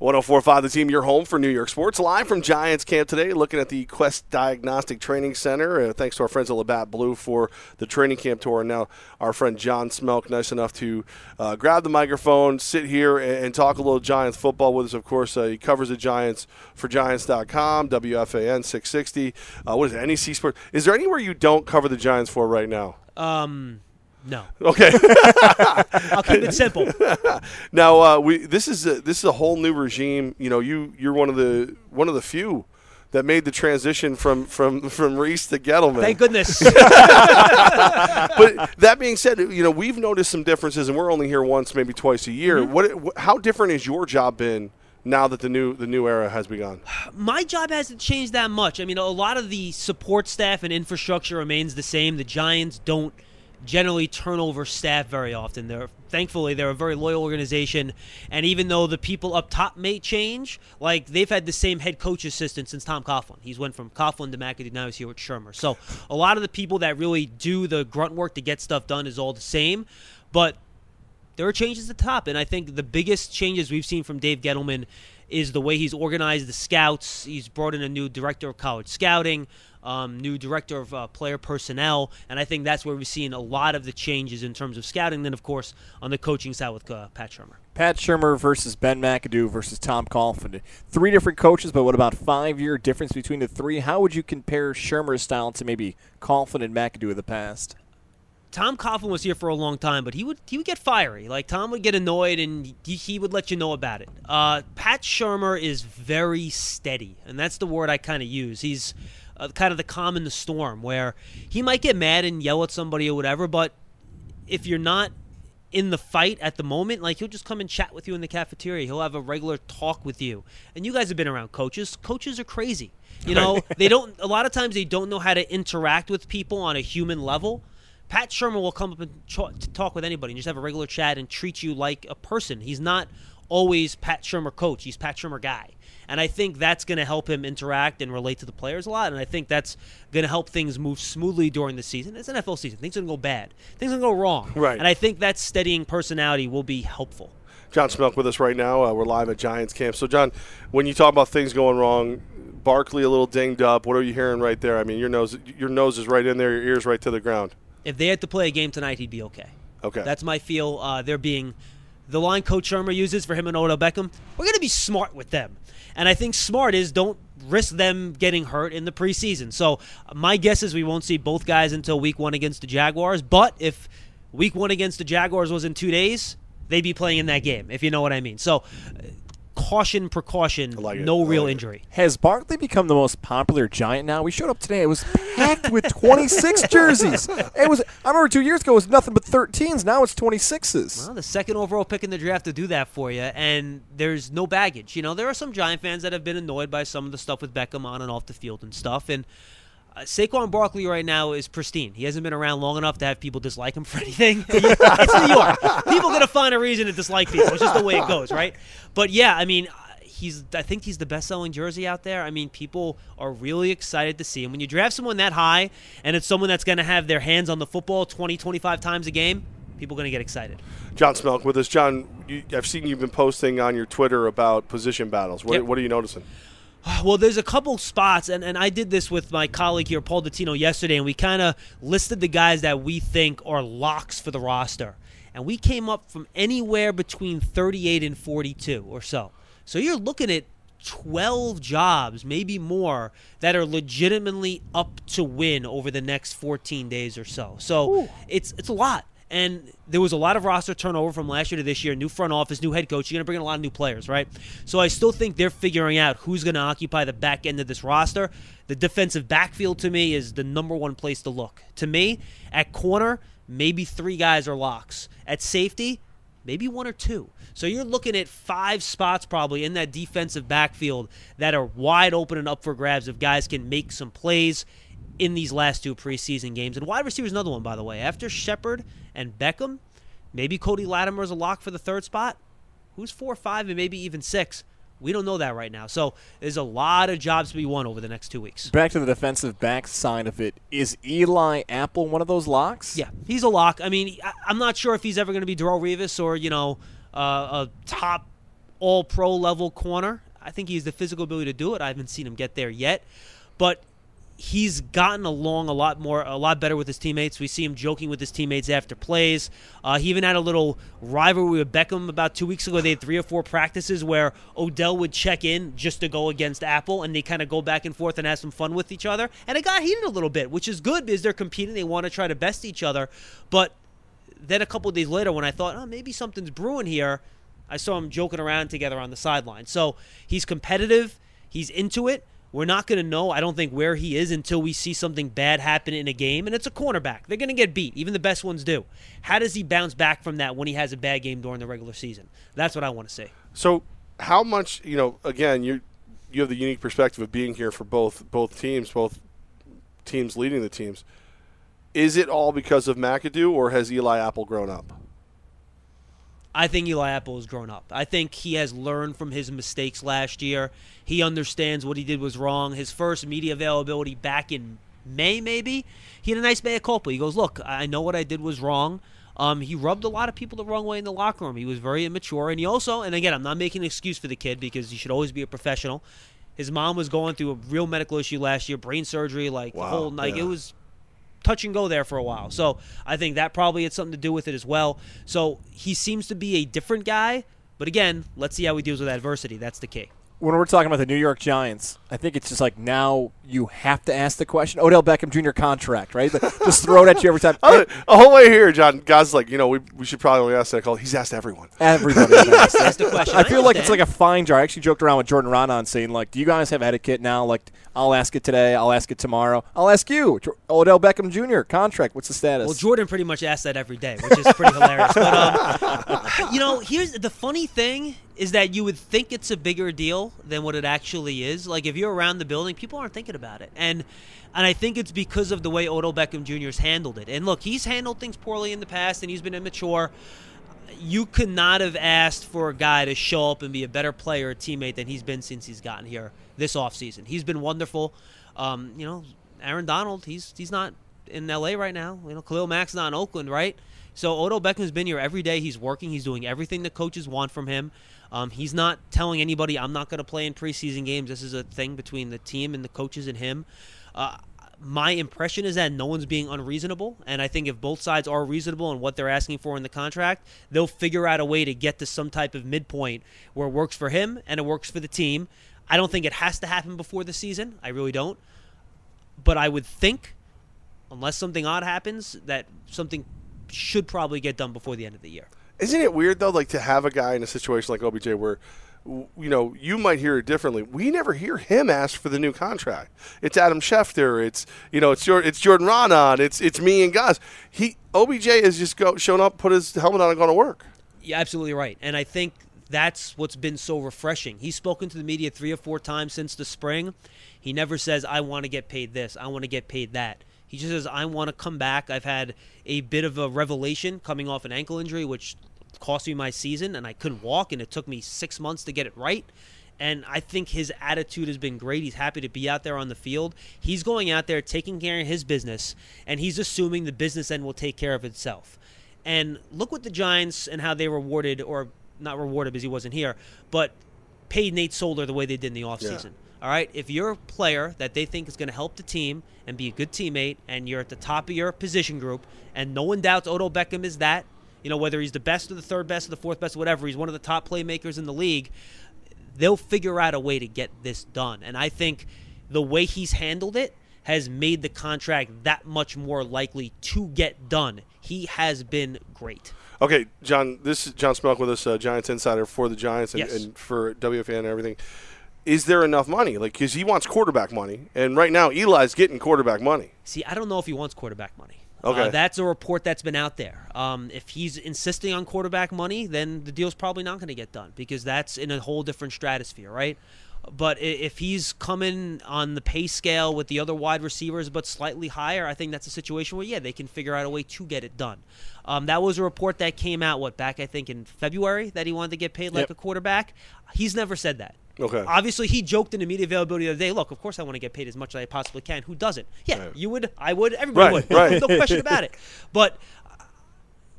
104.5 The Team, your home for New York sports. Live from Giants camp today, looking at the Quest Diagnostic Training Center. Thanks to our friends at Levack Blue for the training camp tour. And now our friend John Schmeelk, nice enough to grab the microphone, sit here, and talk a little Giants football with us. Of course, he covers the Giants for Giants.com, WFAN 660. What is it, NEC Sports? Is there anywhere you don't cover the Giants for right now? No. Okay. I'll keep it simple. Now this is a whole new regime. You know, you're one of the few that made the transition from Reese to Gettleman. Thank goodness. But that being said, you know, we've noticed some differences, and we're only here once, maybe twice a year. Mm-hmm. How different has your job been now that the new era has begun? My job hasn't changed that much. I mean, a lot of the support staff and infrastructure remains the same. The Giants don't generally turn over staff very often. Thankfully, they're a very loyal organization, and even though the people up top may change, like they've had the same head coach assistant since Tom Coughlin. He's went from Coughlin to McAdoo, now he's here with Shermer. So a lot of the people that really do the grunt work to get stuff done is all the same, but there are changes at the top, and I think the biggest changes we've seen from Dave Gettleman is the way he's organized the scouts. He's brought in a new director of college scouting, new director of player personnel, and I think that's where we've seen a lot of the changes in terms of scouting. Then, of course, on the coaching side with Pat Shermer. Pat Shermer versus Ben McAdoo versus Tom Coughlin. 3 different coaches, but what about 5-year difference between the 3? How would you compare Shermer's style to maybe Coughlin and McAdoo of the past? Tom Coughlin was here for a long time, but he would get fiery. Like, Tom would get annoyed, and he would let you know about it. Pat Shermer is very steady, and that's the word I kind of use. He's kind of the calm in the storm, where he might get mad and yell at somebody or whatever, but if you're not in the fight at the moment, like, he'll just come and chat with you in the cafeteria. He'll have a regular talk with you. And you guys have been around coaches. Coaches are crazy. You know, a lot of times they don't know how to interact with people on a human level. Pat Shermer will come up and talk with anybody and just have a regular chat and treat you like a person. He's not always Pat Shermer coach. He's Pat Shermer guy. And I think that's going to help him interact and relate to the players a lot. And I think that's going to help things move smoothly during the season. It's NFL season. Things are going to go bad. Things are going to go wrong. Right. And I think that steadying personality will be helpful. John Schmeelk with us right now. We're live at Giants camp. So, John, when you talk about things going wrong, Barkley a little dinged up, what are you hearing right there? I mean, your nose is right in there, your ear's right to the ground. If they had to play a game tonight, he'd be okay. Okay. That's my feel. The line Coach Shermer uses for him and Odell Beckham, we're going to be smart with them. And I think smart is don't risk them getting hurt in the preseason. So my guess is we won't see both guys until week 1 against the Jaguars. But if week 1 against the Jaguars was in 2 days, they'd be playing in that game, if you know what I mean. So caution, precaution, no real injury. Has Barkley become the most popular Giant now? We showed up today. It was packed with 26 jerseys. I remember 2 years ago it was nothing but 13s. Now it's 26s. Well, the second overall pick in the draft to do that for you, and there's no baggage. You know, there are some Giant fans that have been annoyed by some of the stuff with Beckham on and off the field and stuff, and Saquon Barkley right now is pristine. He hasn't been around long enough to have people dislike him for anything. It's New York. People are going to find a reason to dislike people. It's just the way it goes, right? But, yeah, I mean, I think he's the best-selling jersey out there. I mean, people are really excited to see him. When you draft someone that high and it's someone that's going to have their hands on the football 20, 25 times a game, people are going to get excited. John Schmeelk with us. John, I've seen you've been posting on your Twitter about position battles. What are you noticing? Well, there's a couple spots, and I did this with my colleague here, Paul Dottino, yesterday, and we kind of listed the guys that we think are locks for the roster. And we came up from anywhere between 38 and 42 or so. So you're looking at 12 jobs, maybe more, that are legitimately up to win over the next 14 days or so. So it's a lot. And there was a lot of roster turnover from last year to this year. New front office, new head coach. You're going to bring in a lot of new players, right? So I still think they're figuring out who's going to occupy the back end of this roster. The defensive backfield, to me, is the number one place to look. To me, at corner, maybe 3 guys are locks. At safety, maybe 1 or 2. So you're looking at 5 spots probably in that defensive backfield that are wide open and up for grabs if guys can make some plays in these last 2 preseason games. And wide receiver is another one, by the way. After Shepard and Beckham, maybe Cody Latimer's a lock for the 3rd spot. Who's 4, 5, and maybe even 6? We don't know that right now. So there's a lot of jobs to be won over the next 2 weeks. Back to the defensive back side of it. Is Eli Apple one of those locks? Yeah, he's a lock. I mean, I'm not sure if he's ever going to be Darrelle Revis or, a top all-pro level corner. I think he has the physical ability to do it. I haven't seen him get there yet. But he's gotten along a lot better with his teammates. We see him joking with his teammates after plays. He even had a little rivalry with Beckham about 2 weeks ago. They had 3 or 4 practices where Odell would check in just to go against Apple, and they kind of go back and forth and have some fun with each other. And it got heated a little bit, which is good because they're competing. They want to try to best each other. But then a couple of days later, when I thought, oh, maybe something's brewing here, I saw him joking around together on the sideline. So he's competitive. He's into it. We're not going to know, I don't think, where he is until we see something bad happen in a game. And it's a cornerback. They're going to get beat. Even the best ones do. How does he bounce back from that when he has a bad game during the regular season? That's what I want to see. So how much, again, you have the unique perspective of being here for both teams leading the teams. Is it all because of McAdoo, or has Eli Apple grown up? I think Eli Apple has grown up. I think he has learned from his mistakes last year. He understands what he did was wrong. His first media availability back in May, maybe, he had a nice mea culpa. He goes, look, I know what I did was wrong. He rubbed a lot of people the wrong way in the locker room. He was very immature. And he also, and again, I'm not making an excuse for the kid because he should always be a professional. His mom was going through a real medical issue last year, brain surgery, the whole night. It was touch and go there for a while. So I think that probably had something to do with it as well. So he seems to be a different guy. But again, let's see how he deals with adversity. That's the key. When we're talking about the New York Giants, I think it's just like now you have to ask the question. Odell Beckham Jr. contract, right? Just throw it at you every time. A whole way here, John. Guys like, we should probably only ask that call. He's asked everyone. Everybody has asked the question. I feel like it's like a fine jar. I actually joked around with Jordan Ronan saying, do you guys have etiquette now? I'll ask it today. I'll ask it tomorrow. I'll ask you. Odell Beckham Jr. contract. What's the status? Well, Jordan pretty much asks that every day, which is pretty hilarious. But, here's the funny thing is that you would think it's a bigger deal than what it actually is. Like, if you're around the building, people aren't thinking about it. And I think it's because of the way Odell Beckham Jr. has handled it. And, look, he's handled things poorly in the past, and he's been immature. You could not have asked for a guy to show up and be a better player or teammate than he's been since he's gotten here this offseason. He's been wonderful. Aaron Donald, he's not in L.A. right now. Khalil Mack's not in Oakland, right? So Odell Beckham's been here every day. He's working. He's doing everything the coaches want from him. He's not telling anybody, I'm not going to play in preseason games. This is a thing between the team and the coaches and him. My impression is that no one's being unreasonable, and I think if both sides are reasonable in what they're asking for in the contract, they'll figure out a way to get to some type of midpoint where it works for him and it works for the team. I don't think it has to happen before the season. I really don't. But I would think, unless something odd happens, that something should probably get done before the end of the year. Isn't it weird, though, to have a guy in a situation like OBJ where, you might hear it differently. We never hear him ask for the new contract. It's Adam Schefter. It's Jordan Ronan. It's me and Goz. OBJ has just shown up, put his helmet on, and gone to work. You're absolutely right. And I think that's what's been so refreshing. He's spoken to the media 3 or 4 times since the spring. He never says, I want to get paid this. I want to get paid that. He just says, I want to come back. I've had a bit of a revelation coming off an ankle injury, which cost me my season, and I couldn't walk, and it took me 6 months to get it right. And I think his attitude has been great. He's happy to be out there on the field. He's going out there taking care of his business, and he's assuming the business end will take care of itself. And look what the Giants and how they rewarded, or not rewarded because he wasn't here, but paid Nate Solder the way they did in the offseason. Yeah. All right, if you're a player that they think is going to help the team and be a good teammate, and you're at the top of your position group, and no one doubts Odell Beckham is that, whether he's the best or the third best or the fourth best or whatever, he's one of the top playmakers in the league, they'll figure out a way to get this done. And I think the way he's handled it has made the contract that much more likely to get done. He has been great. Okay, John, this is John Schmeelk with us, Giants Insider for the Giants and, yes, and for WFAN and everything. Is there enough money? Because he wants quarterback money, and right now Eli's getting quarterback money. See, I don't know if he wants quarterback money. Okay. That's a report that's been out there. If he's insisting on quarterback money, then the deal's probably not going to get done because that's in a whole different stratosphere, right? But if he's coming on the pay scale with the other wide receivers but slightly higher, I think that's a situation where, they can figure out a way to get it done. That was a report that came out, back, I think, in February, that he wanted to get paid like a quarterback. He's never said that. Okay. Obviously, he joked in the media availability the other day, look, of course I want to get paid as much as I possibly can. Who doesn't? Yeah, right. You would, I would, everybody would. Right. No question about it. But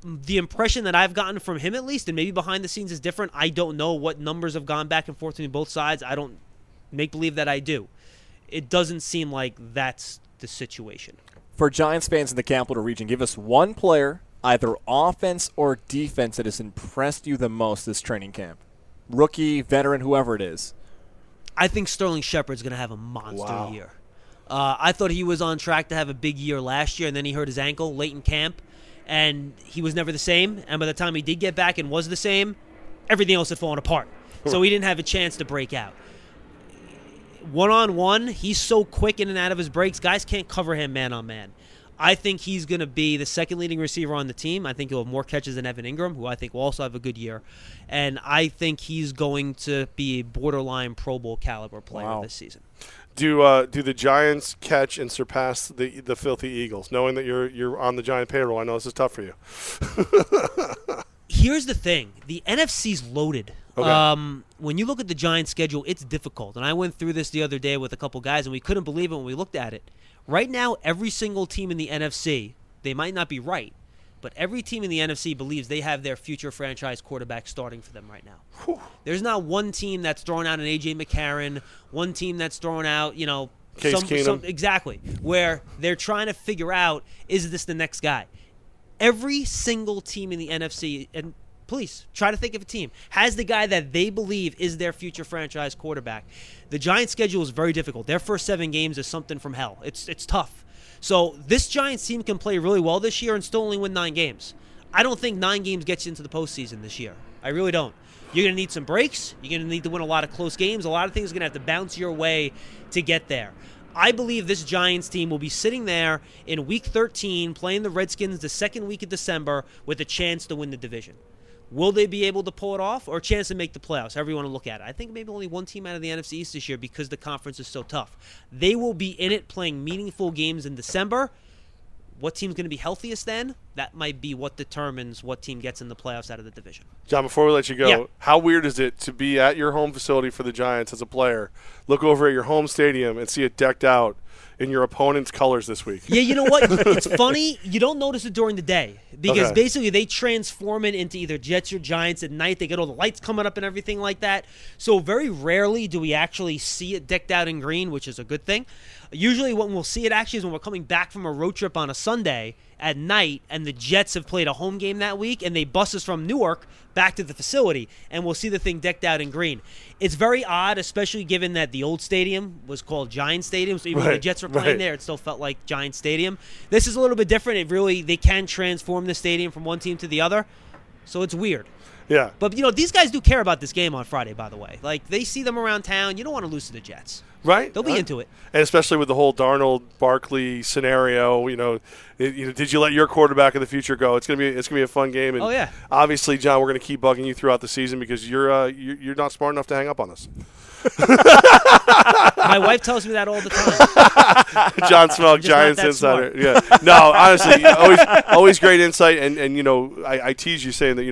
the impression that I've gotten from him, at least, and maybe behind the scenes is different. I don't know what numbers have gone back and forth between both sides. I don't make believe that I do. It doesn't seem like that's the situation. For Giants fans in the Capital Region, give us one player, either offense or defense, that has impressed you the most this training camp. Rookie, veteran, whoever it is. I think Sterling Shepard's going to have a monster year. I thought he was on track to have a big year last year, and then he hurt his ankle late in camp, and he was never the same. And by the time he did get back and was the same, everything else had fallen apart. So he didn't have a chance to break out. One-on-one, he's so quick in and out of his breaks. Guys can't cover him man-on-man. I think he's going to be the second leading receiver on the team. I think he'll have more catches than Evan Ingram, who I think will also have a good year. And I think he's going to be a borderline Pro Bowl caliber player this season. Do the Giants catch and surpass the filthy Eagles, knowing that you're on the Giant payroll? I know this is tough for you. Here's the thing. The NFC's loaded. Okay. When you look at the Giants' schedule, it's difficult. And I went through this the other day with a couple guys, and we couldn't believe it when we looked at it. Right now, every single team in the NFC, they might not be right, but every team in the NFC believes they have their future franchise quarterback starting for them right now. Whew. There's not one team that's throwing out an A.J. McCarron, one team that's throwing out, Case Keenum. Exactly, where they're trying to figure out, is this the next guy? Every single team in the NFC, and please, try to think of a team, has the guy that they believe is their future franchise quarterback. The Giants' schedule is very difficult. Their first 7 games is something from hell. It's tough. So this Giants team can play really well this year and still only win 9 games. I don't think 9 games gets you into the postseason this year. I really don't. You're going to need some breaks. You're going to need to win a lot of close games. A lot of things are going to have to bounce your way to get there. I believe this Giants team will be sitting there in Week 13 playing the Redskins the second week of December with a chance to win the division. Will they be able to pull it off, or a chance to make the playoffs, however you want to look at it? I think maybe only one team out of the NFC East this year because the conference is so tough. They will be in it playing meaningful games in December. What team's going to be healthiest then? That might be what determines what team gets in the playoffs out of the division. John, before we let you go, How weird is it to be at your home facility for the Giants as a player, look over at your home stadium and see it decked out in your opponent's colors this week? Yeah, you know what? It's funny. You don't notice it during the day because basically they transform it into either Jets or Giants at night. They get all the lights coming up and everything like that. So very rarely do we actually see it decked out in green, which is a good thing. Usually when we'll see it actually is when we're coming back from a road trip on a Sunday at night and the Jets have played a home game that week and they bus us from Newark back to the facility and we'll see the thing decked out in green. It's very odd, especially given that the old stadium was called Giant Stadium, so even when the Jets were playing there, it still felt like Giant Stadium. This is a little bit different. They can transform the stadium from one team to the other, so it's weird. Yeah. But, these guys do care about this game on Friday, by the way. Like, they see them around town. You don't want to lose to the Jets. Right. They'll be into it. And especially with the whole Darnold-Barkley scenario, did you let your quarterback of the future go? It's gonna be a fun game. And obviously, John, we're gonna keep bugging you throughout the season because you're not smart enough to hang up on us. My wife tells me that all the time. John Schmeelk, Giants insider. Yeah. No, honestly, always great insight. And I tease you saying that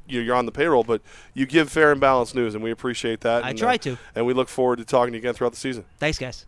you're on the payroll, but you give fair and balanced news, and we appreciate that. I try to. And we look forward to talking to you again throughout the season. Thanks, guys.